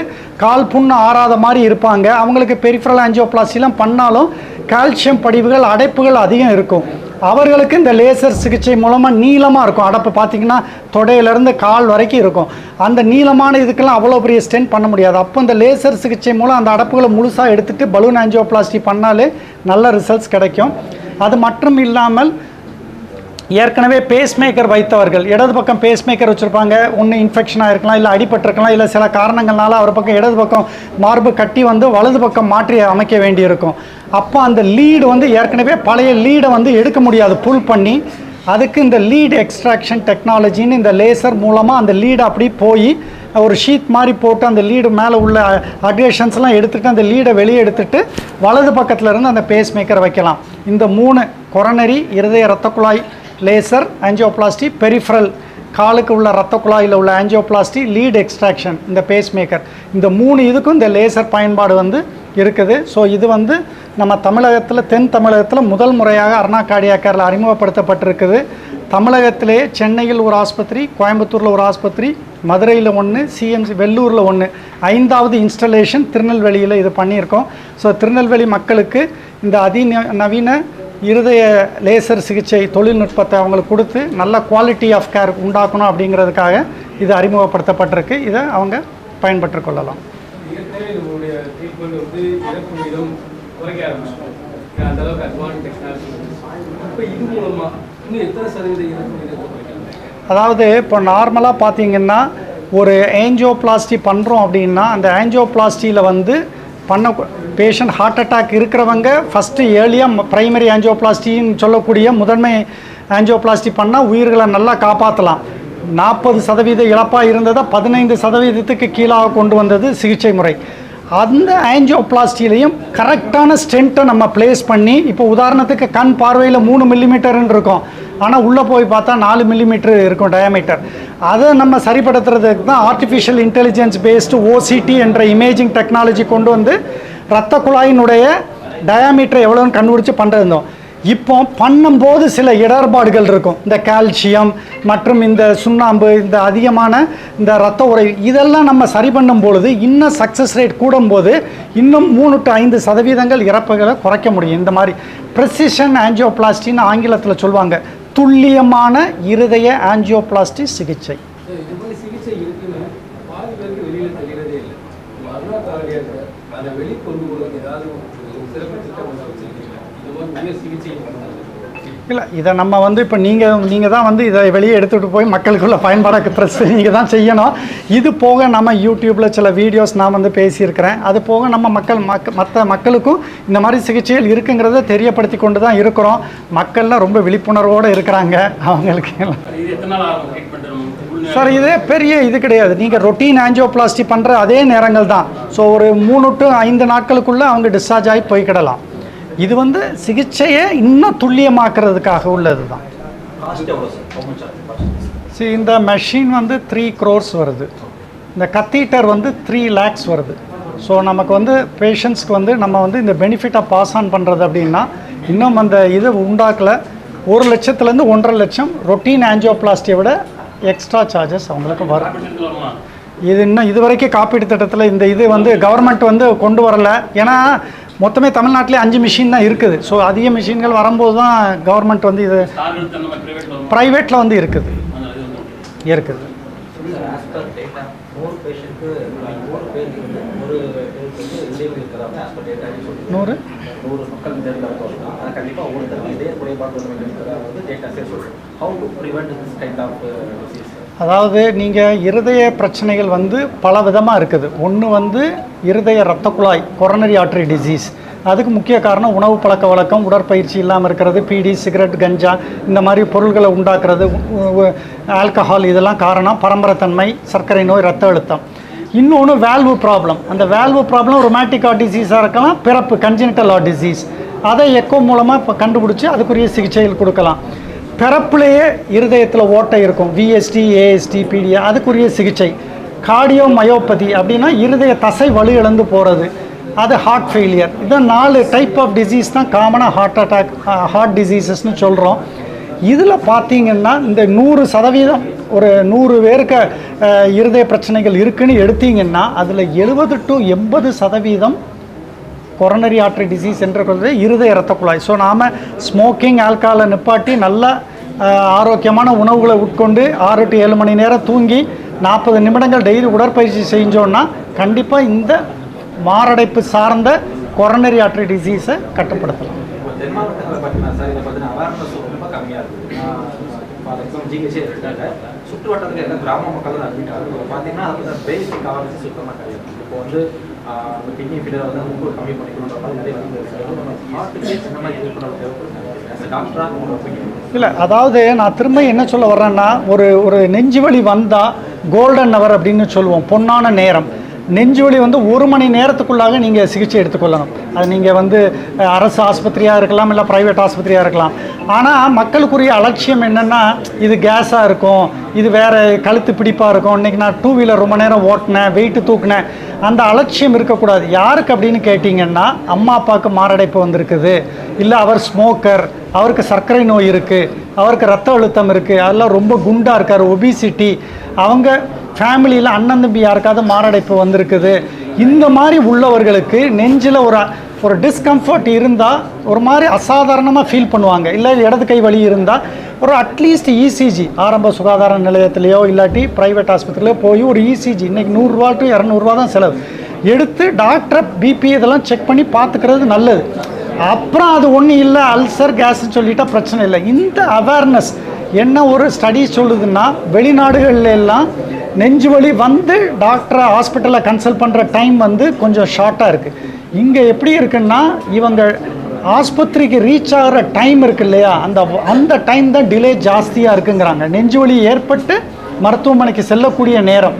கால் புண்ணு ஆறாத மாதிரி இருப்பாங்க. அவங்களுக்கு பெரிஃபரல் ஆஞ்சியோபிளாஸ்டிலாம் பண்ணாலும் கால்சியம் படிவுகள் அடைப்புகள் அதிகம் இருக்கும். அவர்களுக்கு இந்த லேசர் சிகிச்சை மூலமாக நீளமாக இருக்கும். அடைப்பு பார்த்திங்கன்னா தொடையிலேருந்து கால் வரைக்கும் இருக்கும். அந்த நீளமான இதுக்கெல்லாம் அவ்வளோ பெரிய ஸ்டென்ட் பண்ண முடியாது. அப்போ இந்த லேசர் சிகிச்சை மூலம் அந்த அடைப்புகளை முழுசாக எடுத்துகிட்டு பலூன் ஆஞ்சியோபிளாஸ்டி பண்ணாலே நல்ல ரிசல்ட்ஸ் கிடைக்கும். அது மட்டும் இல்லாமல் ஏற்கனவே பேஸ்மேக்கர் வைத்தவர்கள், இடது பக்கம் பேஸ்மேக்கர் வச்சுருப்பாங்க, ஒன்று இன்ஃபெக்ஷனாக இருக்கலாம், இல்லை அடிபட்டிருக்கலாம், இல்லை சில காரணங்கள்னால அவர் பக்கம் இடது பக்கம் மார்பு கட்டி வந்து வலது பக்கம் மாற்றி அமைக்க வேண்டியிருக்கும். அப்போ அந்த லீடு வந்து ஏற்கனவே பழைய லீடை வந்து எடுக்க முடியாது புல் பண்ணி. அதுக்கு இந்த லீட் எக்ஸ்ட்ராக்ஷன் டெக்னாலஜின்னு இந்த லேசர் மூலமாக அந்த லீடை அப்படி போய் ஒரு ஷீட் மாதிரி போட்டு அந்த லீடு மேலே உள்ள அட்வேஷன்ஸ்லாம் எடுத்துகிட்டு அந்த லீடை வெளியே எடுத்துகிட்டு வலது பக்கத்தில் இருந்து அந்த பேஸ்மேக்கர் வைக்கலாம். இந்த 3 கொரோனரி, இருதய இரத்த குழாய் லேசர் ஆஞ்சியோபிளாஸ்டி, பெரிஃபரல் காலுக்கு உள்ள ரத்த குழாயில் உள்ள ஆஞ்சியோபிளாஸ்டி, லீட் எக்ஸ்ட்ராக்ஷன், இந்த பேஸ் மேக்கர், இந்த 3 இதுக்கும் இந்த லேசர் பயன்பாடு வந்து இருக்குது. ஸோ இது வந்து நம்ம தமிழகத்தில், தென் தமிழகத்தில் முதல் முறையாக அருணா கார்டியாக் கேரில் அறிமுகப்படுத்தப்பட்டிருக்குது. தமிழகத்திலே சென்னையில் ஒரு ஆஸ்பத்திரி, கோயம்புத்தூரில் ஒரு ஆஸ்பத்திரி, மதுரையில் 1, சிஎம்சி வெள்ளூரில் 1, 5வது இன்ஸ்டலேஷன் திருநெல்வேலியில் இது பண்ணியிருக்கோம். ஸோ திருநெல்வேலி மக்களுக்கு இந்த அதிநவீன இருதய லேசர் சிகிச்சை தொழில்நுட்பத்தை அவங்களுக்கு கொடுத்து நல்ல குவாலிட்டி ஆஃப் கேர் உண்டாக்கணும் அப்படிங்கிறதுக்காக இது அறிமுகப்படுத்தப்பட்டிருக்கு. இதை அவங்க பயன்பெற்று கொள்ளலாம். அதாவது இப்போ நார்மலாக பார்த்தீங்கன்னா ஒரு ஆஞ்சியோபிளாஸ்டி பண்ணுறோம் அப்படின்னா அந்த ஆஞ்சியோபிளாஸ்டியில் வந்து பேஷண்ட் ஹார்ட் அட்டாக் இருக்கிறவங்க ஃபஸ்ட்டு ஏர்லியாக ப்ரைமரி ஆஞ்சியோபிளாஸ்டின்னு சொல்லக்கூடிய முதன்மை ஆஞ்சியோபிளாஸ்டி பண்ணால் உயிர்களை நல்லா காப்பாற்றலாம். 40% இழப்பாக இருந்ததை 15%க்கு கீழாக கொண்டு வந்தது சிகிச்சை முறை. அந்த ஆஞ்சியோபிளாஸ்டிலையும் கரெக்டான ஸ்டென்ட்டை நம்ம ப்ளேஸ் பண்ணி, இப்போ உதாரணத்துக்கு கண் பார்வையில் 3 மில்லிமீட்டர்னு இருக்கும், ஆனால் உள்ளே போய் பார்த்தா 4 மில்லிமீட்டர் இருக்கும் டயாமீட்டர். அதை நம்ம சரிப்படுத்துறதுக்கு தான் ஆர்டிஃபிஷியல் இன்டெலிஜென்ஸ் பேஸ்டு ஓசிடி என்ற இமேஜிங் டெக்னாலஜி கொண்டு வந்து இரத்த குழாயினுடைய டயாமீட்டரை எவ்வளோன்னு கண்டுபிடிச்சி பண்ணிருந்தோம். இப்போ பண்ணும்போது சில இடர்பாடுகள் இருக்கும். இந்த கால்சியம் மற்றும் இந்த சுண்ணாம்பு, இந்த அதிகமான இந்த இரத்த உறைவு, இதெல்லாம் நம்ம சரி பண்ணும் பொழுது இன்னும் சக்ஸஸ் ரேட் கூடும்போது இன்னும் 3 to 5% இறப்புகளை குறைக்க முடியும். இந்த மாதிரி ப்ரெசிஷன் ஆஞ்சியோபிளாஸ்டின்னு ஆங்கிலத்தில் சொல்லுவாங்க, துல்லியமான இருதய ஆஞ்சியோபிளாஸ்டி சிகிச்சை. இல்லை, இதை நம்ம வந்து இப்போ நீங்கள் தான் வந்து இதை வெளியே எடுத்துகிட்டு போய் மக்களுக்குள்ள பயன்பாடாக ப்ரெஸ் நீங்கள் தான் செய்யணும். இது போக நம்ம யூடியூப்பில் சில வீடியோஸ் நான் வந்து பேசியிருக்கிறேன். அது போக நம்ம மற்ற மக்களுக்கும் இந்த மாதிரி சிகிச்சைகள் இருக்குங்கிறத தெரியப்படுத்தி கொண்டு தான் இருக்கிறோம். மக்கள்லாம் ரொம்ப விழிப்புணர்வோடு இருக்கிறாங்க. அவங்களுக்கு சார் இதே பெரிய இது கிடையாது, நீங்கள் ரொட்டீன் ஆஞ்சியோபிளாஸ்டி பண்ணுற அதே நேரங்கள் தான். ஸோ ஒரு 3 to 5 நாட்களுக்குள்ளே அவங்க டிஸ்சார்ஜ் ஆகி போய்க்கிடலாம். இது வந்து சிகிச்சையை இன்னும் துல்லியமாக்குறதுக்காக உள்ளது தான். சரி, இந்த மெஷின் வந்து 3 crores வருது. இந்த கத்தீட்டர் வந்து 3 lakhs வருது. ஸோ நமக்கு வந்து பேஷண்ட்ஸ்க்கு வந்து நம்ம வந்து இந்த பெனிஃபிட்டை பாஸ் ஆன் பண்ணுறது அப்படின்னா இன்னும் அந்த இது உண்டாக்கலை. 1 லட்சத்துலேருந்து 1.5 லட்சம் ரொட்டீன் ஆஞ்சியோபிளாஸ்டியை விட எக்ஸ்ட்ரா சார்ஜஸ் அவங்களுக்கு வரும். இது இன்னும் இது வரைக்கும் காப்பீடு திட்டத்தில் இந்த இது வந்து கவர்மெண்ட் வந்து கொண்டு வரலை. ஏன்னா மொத்தமே தமிழ்நாட்டிலே 5 மிஷின் தான் இருக்குது. ஸோ அதிக மிஷின்கள் வரும்போது தான் கவர்மெண்ட் வந்து இது ப்ரைவேட்டில் வந்து இருக்குது. 100 அதாவது நீங்கள் இருதய பிரச்சனைகள் வந்து பல விதமாக இருக்குது. ஒன்று வந்து இருதய இரத்த குழாய், கொரோனரி ஆர்டரி டிசீஸ். அதுக்கு முக்கிய காரணம் உணவு பழக்க வழக்கம், உடற்பயிற்சி இல்லாமல் இருக்கிறது, பீடி, சிகரெட், கஞ்சா இந்த மாதிரி பொருள்களை உண்டாக்குறது, ஆல்கஹால், இதெல்லாம் காரணம். பரம்பரைத்தன்மை, சர்க்கரை நோய், இரத்த அழுத்தம். இன்னொன்று வேல்வு ப்ராப்ளம். அந்த வேல்வு ப்ராப்ளம் ரொமாட்டிக் ஹார்ட் டிசீஸாக இருக்கலாம், பிறப்பு கன்ஜெனிட்டல் ஹார்ட் டிசீஸ். அதை எக்கோ மூலமாக இப்போ கண்டுபிடிச்சி அதுக்குரிய சிகிச்சைகள் கொடுக்கலாம். பிறப்புலேயே இருதயத்தில் ஓட்டை இருக்கும், விஎஸ்டி, ஏஎஸ்டி, பிடிஏ, அதுக்குரிய சிகிச்சை. கார்டியோ மயோபதி அப்படின்னா இருதய தசை வலு இழந்து போகிறது, அது ஹார்ட் ஃபெயிலியர். இதான் 4 டைப் ஆஃப் டிசீஸ் தான் காமனாக ஹார்ட் அட்டாக், ஹார்ட் டிசீசஸ்னு சொல்கிறோம். இதில் பார்த்தீங்கன்னா இந்த 100% ஒரு 100 பேருக்கு இருதய பிரச்சனைகள் இருக்குன்னு எடுத்தீங்கன்னா அதில் 70 to 80% கொரோனரி ஆர்டரி டிசீஸ் என்றது இருதய இரத்த குழாய். ஸோ நாம் ஸ்மோக்கிங், ஆல்கஹாலை நிப்பாட்டி நல்ல ஆரோக்கியமான உணவுகளை உட்கொண்டு 6 to 7 மணி நேரம் தூங்கி 40 நிமிடங்கள் டெய்லி உடற்பயிற்சி செஞ்சோன்னா கண்டிப்பாக இந்த மாரடைப்பு சார்ந்த கொரோனரி ஆர்டரி டிசீஸை கட்டுப்படுத்தலாம். சுற்று வட்டத்தில் இருக்க கிராம மக்கள் தான் அட்மிட் ஆகுது. பார்த்தீங்கன்னா அது பேசிக் அவேர்னஸ் சுத்தமாக கிடையாது. இப்போ வந்து கிட்னி ஃபீலர் வந்து ரொம்ப கம்மி பண்ணிக்கணுன்ற மாதிரி நிறைய வந்து ஹார்ட்டுக்கு இந்த மாதிரி விழிப்புணர்வு தேவைப்படுது. டாக்டராக உங்களோட ஒப்பீனியன்? இல்லை, அதாவது நான் திரும்ப என்ன சொல்ல வர்றேன்னா, ஒரு நெஞ்சு வலி வந்தால் கோல்டன் ஹவர் அப்படின்னு சொல்லுவோம், பொன்னான நேரம். நெஞ்சு வலி வந்து 1 மணி நேரத்துக்குள்ளாக நீங்கள் சிகிச்சை எடுத்துக்கொள்ளணும். அது நீங்கள் வந்து அரசு ஆஸ்பத்திரியாக இருக்கலாம், இல்லை ப்ரைவேட் ஆஸ்பத்திரியாக இருக்கலாம். ஆனால் மக்களுக்குரிய அலட்சியம் என்னென்னா, இது கேஸாக இருக்கும், இது வேறு கழுத்து பிடிப்பாக இருக்கும், இன்றைக்கி நான் 2 வீலர் ரொம்ப நேரம் ஓட்டினேன், வெயிட்டு தூக்குனேன், அந்த அலட்சியம் இருக்கக்கூடாது. யாருக்கு அப்படின்னு கேட்டிங்கன்னா, அம்மா அப்பாவுக்கு மாரடைப்பு வந்திருக்குது, இல்லை அவர் ஸ்மோக்கர், அவருக்கு சர்க்கரை நோய் இருக்குது, அவருக்கு ரத்த அழுத்தம் இருக்குது, அதெல்லாம் ரொம்ப குண்டாக இருக்கார், ஒபிசிட்டி, அவங்க ஃபேமிலியில் அண்ணன் தம்பி யாருக்காவது மாரடைப்பு வந்திருக்குது, இந்த மாதிரி உள்ளவர்களுக்கு நெஞ்சில் ஒரு டிஸ்கம்ஃபர்ட் இருந்தால் ஒரு மாதிரி அசாதாரணமாக ஃபீல் பண்ணுவாங்க. இல்லை இடது கை வலி இருந்தால் ஒரு அட்லீஸ்ட் இசிஜி ஆரம்ப சுகாதார நிலையத்திலையோ இல்லாட்டி ப்ரைவேட் ஆஸ்பத்திரியிலையோ போய் ஒரு இசிஜி, இன்றைக்கி 100 to 200 தான் செலவு, எடுத்து டாக்டரை பிபி இதெல்லாம் செக் பண்ணி பார்த்துக்கிறது நல்லது. அப்புறம் அது ஒன்றும் இல்லை, அல்சர் கேஸ்ன்னு சொல்லிட்டா பிரச்சனை இல்லை. இந்த அவேர்னஸ் என்ன ஒரு ஸ்டடி சொல்லுதுன்னா, வெளிநாடுகளில் எல்லாம் நெஞ்சு வலி வந்து டாக்டரை ஹாஸ்பிட்டலில் கன்சல்ட் பண்ணுற டைம் வந்து கொஞ்சம் ஷார்ட்டாக இருக்குது. இங்கே எப்படி இருக்குன்னா, இவங்க ஆஸ்பத்திரிக்கு ரீச் ஆகிற டைம் இருக்கு இல்லையா, அந்த டைம் தான் டிலே ஜாஸ்தியாக இருக்குங்கிறாங்க. நெஞ்சு வலி ஏற்பட்டு மருத்துவமனைக்கு செல்லக்கூடிய நேரம்,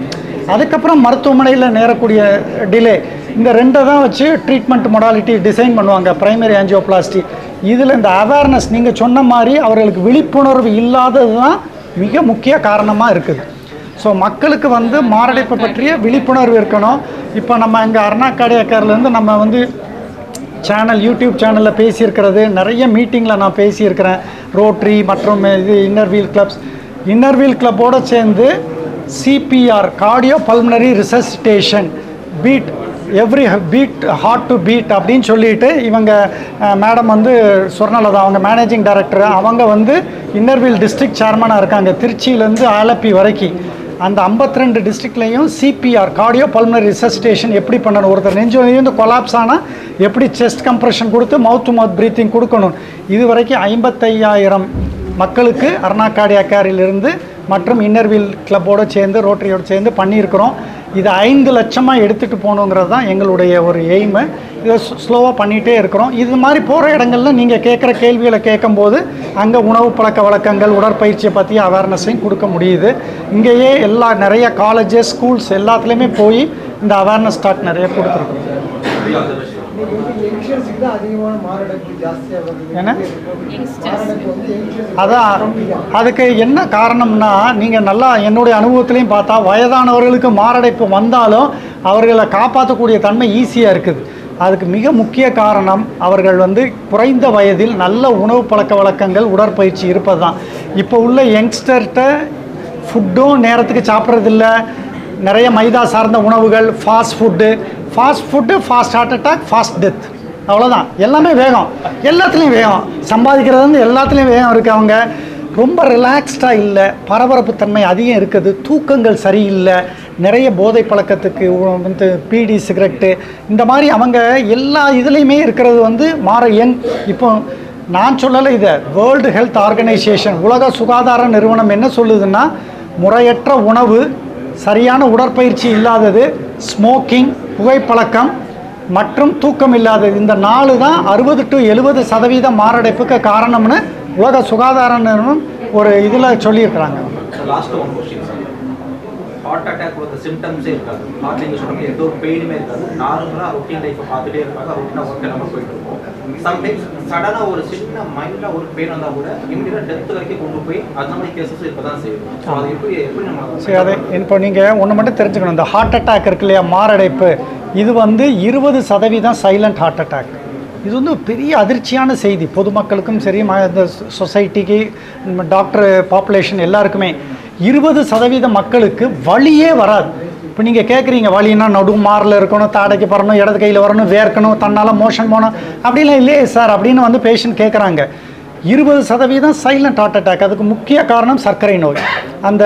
அதுக்கப்புறம் மருத்துவமனையில் நேரக்கூடிய டிலே, இந்த 2 தான் வச்சு ட்ரீட்மெண்ட் மொடாலிட்டி டிசைன் பண்ணுவாங்க, பிரைமரி ஆஞ்சியோபிளாஸ்டி. இதில் இந்த அவேர்னஸ் நீங்கள் சொன்ன மாதிரி அவர்களுக்கு விழிப்புணர்வு இல்லாதது தான் மிக முக்கிய காரணமாக இருக்குது. ஸோ மக்களுக்கு வந்து மாரடைப்பை பற்றிய விழிப்புணர்வு இருக்கணும். இப்போ நம்ம இங்கே அருணா கார்டியாக் நம்ம வந்து யூடியூப் சேனலில் பேசியிருக்கிறது, நிறைய மீட்டிங்கில் நான் பேசியிருக்கிறேன். ரோட்ரி மற்றும் இது இன்னர்வீல் கிளப்போடு சேர்ந்து CPR, cardio pulmonary resuscitation, every beat heart to beat அப்படின்னு சொல்லிட்டு இவங்க மேடம் வந்து சொர்ணலதா, அவங்க மேனேஜிங் டைரக்டர், அவங்க வந்து இன்னர்வீல் டிஸ்ட்ரிக்ட் சேர்மனாக இருக்காங்க, திருச்சியிலேருந்து ஆலப்பி வரைக்கும். அந்த 52 டிஸ்ட்ரிக்ட்லேயும் சிபிஆர், கார்டியோ பல்மனரி ரிசசிட்டேஷன் எப்படி பண்ணணும், ஒருத்தர் நெஞ்சு கொலாப்ஸ் ஆனால் எப்படி செஸ்ட் கம்ப்ரெஷன் கொடுத்து மவுத் டு மவுத் ப்ரீத்திங் கொடுக்கணும். இது வரைக்கும் 55,000 மக்களுக்கு அருணா கார்டியாக் கேரிலிருந்து மற்றும் இன்னர்வீல் கிளப்போடு சேர்ந்து ரோட்டரியோடு சேர்ந்து பண்ணியிருக்கிறோம். இது 5 லட்சமாக எடுத்துகிட்டு போகணுங்கிறது தான் எங்களுடைய ஒரு எய்மு. இதை ஸ்லோவாக பண்ணிகிட்டே இருக்கிறோம். இது மாதிரி போகிற இடங்களில் நீங்கள் கேட்குற கேள்விகளை கேட்கும்போது அங்கே உணவு பழக்க வழக்கங்கள், உடற்பயிற்சியை பற்றி அவேர்னஸையும் கொடுக்க முடியுது. இங்கேயே நிறைய காலேஜஸ், ஸ்கூல்ஸ் எல்லாத்துலேயுமே போய் இந்த அவேர்னஸ் டாக் நிறைய கொடுத்துருக்கோம். ஏன்னா அதான் அதுக்கு என்ன காரணம்னா, நீங்கள் நல்லா என்னுடைய அனுபவத்திலையும் பார்த்தா, வயதானவர்களுக்கு மாரடைப்பு வந்தாலும் அவர்களை காப்பாற்றக்கூடிய தன்மை ஈஸியாக இருக்குது. அதுக்கு மிக முக்கிய காரணம் அவர்கள் வந்து குறைந்த வயதில் நல்ல உணவு பழக்க வழக்கங்கள், உடற்பயிற்சி இருப்பது தான். இப்போ உள்ள யங்ஸ்டர்கிட்ட ஃபுட்டும் நேரத்துக்கு சாப்பிட்றதில்ல, நிறைய மைதா சார்ந்த உணவுகள், fast food, fast heart attack, fast death, அவ்வளோதான். எல்லாமே வேகம், எல்லாத்துலேயும் வேகம், சம்பாதிக்கிறது வந்து எல்லாத்துலேயும் வேகம் இருக்குது. அவங்க ரொம்ப ரிலாக்ஸ்டாக இல்லை, பரபரப்பு தன்மை அதிகம் இருக்குது, தூக்கங்கள் சரியில்லை, நிறைய போதை பழக்கத்துக்கு வந்து பீடி, சிகரெட்டு, இந்த மாதிரி அவங்க எல்லா இதுலேயுமே இருக்கிறது வந்து இப்போ நான் சொல்லலை, இதை வேர்ல்டு ஹெல்த் ஆர்கனைசேஷன், உலக சுகாதார நிறுவனம் என்ன சொல்லுதுன்னா, முறையற்ற உணவு, சரியான உடற்பயிற்சி இல்லாதது, ஸ்மோக்கிங், புகைப்பழக்கம் மற்றும் தூக்கம் இல்லாதது, இந்த 4 தான் 60 to 70% மாரடைப்புக்கு காரணம்னு உலக சுகாதார நிறுவனம் ஒரு இதில் சொல்லியிருக்கிறாங்க. Last one question sir, heart attack ஒரு சிம்டம்ஸே இருக்காது, ஹார்ட் நீங்க சொல்ற மாதிரி எந்த ஒரு பெயினுமே இருக்காது, நார்மலா ரொட்டீன் லைஃப் பார்த்துட்டே இருப்பாங்க, ரொட்டீனா ஒர்க் நம்ம போயிட்டு இருப்போம். சம்டைம்ஸ் சடனா ஒரு சின்ன மைல்டா ஒரு பெயின் வந்தா கூட இமிடியேட்டா டெத் வரைக்கும் கொண்டு போய் அந்த மாதிரி கேசஸ் இப்பதான் செய்யும். அது எப்படி நம்ம சரி, அதை இப்போ நீங்கள் ஒன்று மட்டும் தெரிஞ்சுக்கணும், இந்த ஹார்ட் அட்டாக் இருக்கு இல்லையா, மாரடைப்பு, இது வந்து 20% சைலண்ட் ஹார்ட் அட்டாக். இது வந்து பெரிய அதிர்ச்சியான செய்தி, பொதுமக்களுக்கும் சரி, இந்த சொசைட்டிக்கு, டாக்டர் பாப்புலேஷன் எல்லாருக்குமே. 20% மக்களுக்கு வலியே வராது. இப்போ நீங்கள் கேட்குறீங்க, வலின்னா நடு மாரில் இருக்கணும், தாடைக்கு பறணும், இடது கையில் வரணும், வேர்க்கணும், தன்னால் மோஷன் போகணும், அப்படிலாம் இல்லையே சார் அப்படின்னு வந்து பேஷண்ட் கேட்குறாங்க. 20% சைலண்ட் ஹார்ட் அட்டாக். அதுக்கு முக்கிய காரணம் சர்க்கரை நோய். அந்த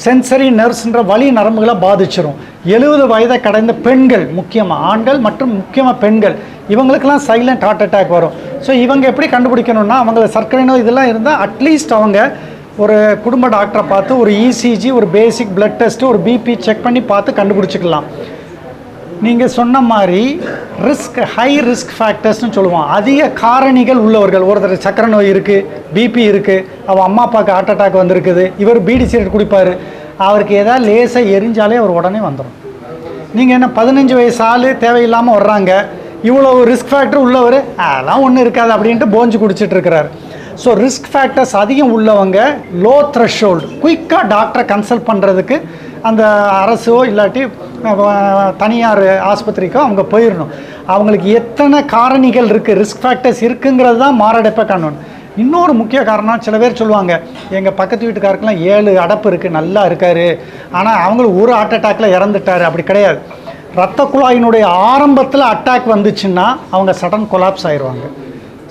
சென்சரி நர்வ்ஸ்ன்ற வலி நரம்புகளை பாதிச்சிரும். 70 வயதை கடந்த பெண்கள், முக்கியமாக ஆண்கள் மற்றும் முக்கியமாக பெண்கள், இவங்களுக்கெல்லாம் சைலண்ட் ஹார்ட் அட்டாக் வரும். ஸோ இவங்க எப்படி கண்டுபிடிக்கணும்னா, அவங்கள சர்க்கரை நோய் இதெல்லாம் இருந்தால் அட்லீஸ்ட் அவங்க ஒரு குடும்ப டாக்டரை பார்த்து ஒரு இசிஜி, ஒரு பேசிக் பிளட் டெஸ்ட்டு, ஒரு பிபி செக் பண்ணி பார்த்து கண்டுபிடிச்சிக்கலாம். நீங்கள் சொன்ன மாதிரி ஹை ரிஸ்க் ஃபேக்டர்ஸ்னு சொல்லுவோம், அதிக காரணிகள் உள்ளவர்கள். ஒருத்தர் சக்கரை நோய் இருக்குது, பிபி இருக்குது, அவள் அம்மா அப்பாவுக்கு ஹார்ட் அட்டாக் வந்திருக்குது, இவர் பீடி சிகரெட் குடிப்பார், அவருக்கு ஏதாவது லேசாக எரிஞ்சாலே அவர் உடனே வந்துடும். நீங்கள் என்ன 15 வயசு ஆள் தேவையில்லாமல் வர்றாங்க, இவ்வளோ ரிஸ்க் ஃபேக்டர் உள்ளவர் அதெல்லாம் ஒன்றும் இருக்காது அப்படின்ட்டு போஞ்சு குடிச்சிட்டு இருக்கிறாரு. ஸோ ரிஸ்க் ஃபேக்டர்ஸ் அதிகம் உள்ளவங்க லோ த்ரெஷ்ஹோல்டு குயிக்காக டாக்டரை கன்சல்ட் பண்ணுறதுக்கு அந்த அரசோ இல்லாட்டி தனியார் ஆஸ்பத்திரிக்கோ அவங்க போயிடணும். அவங்களுக்கு எத்தனை காரணிகள் இருக்குது, ரிஸ்க் ஃபேக்டர்ஸ் இருக்குங்கிறது தான் மாரடைப்பை காணணும். இன்னொரு முக்கிய காரணம், சில பேர் சொல்லுவாங்க எங்கள் பக்கத்து வீட்டுக்காருக்கெல்லாம் 7 அடப்பு இருக்குது, நல்லா இருக்கார், ஆனால் அவங்களுக்கு ஒரு ஹார்ட் அட்டாக்ல இறந்துட்டார். அப்படி கிடையாது. இரத்த குழாயினுடைய ஆரம்பத்தில் அட்டாக் வந்துச்சுன்னா அவங்க சடன் கொலாப்ஸ் ஆயிடுவாங்க.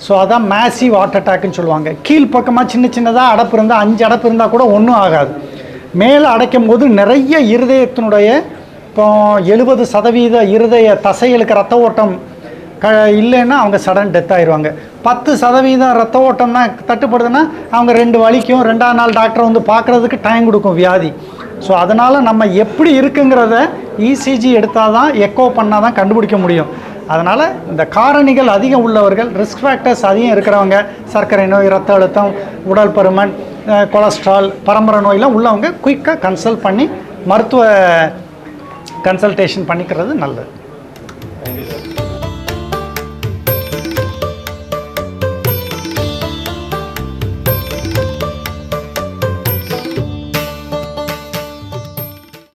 ஸோ அதான் மேசிவ் ஹார்ட் அட்டாக்னு சொல்லுவாங்க. கீழ்ப்பக்கமாக சின்னதாக அடப்பு இருந்தால் 5 அடப்பு இருந்தால் கூட ஒன்றும் ஆகாது. மேலே அடைக்கும் போது நிறைய இருதயத்தினுடைய இப்போ 70% இருதய தசைகளுக்கு ரத்த ஓட்டம் இல்லைன்னா அவங்க சடன் டெத் ஆயிடுவாங்க. 10% ரத்த ஓட்டம் தான் தட்டுப்படுதுன்னா அவங்க 2 வலிக்கும் 2ஆம் நாள் டாக்டரை வந்து பார்க்குறதுக்கு டைம் கொடுக்கும் வியாதி. ஸோ அதனால் நம்ம எப்படி இருக்குங்கிறத இசிஜி எடுத்தால் தான், எக்கோ பண்ணால் தான் கண்டுபிடிக்க முடியும். அதனால் இந்த காரணிகள் அதிகம் உள்ளவர்கள், ரிஸ்க் ஃபேக்டர்ஸ் அதிகம் இருக்கிறவங்க, சர்க்கரை நோய், இரத்த அழுத்தம், உடல் பருமன், கொலஸ்ட்ரால், பரம்பரை நோயெலாம் உள்ளவங்க குயிக்காக கன்சல்ட் பண்ணி மருத்துவ கன்சல்டேஷன் பண்ணிக்கிறது நல்லது.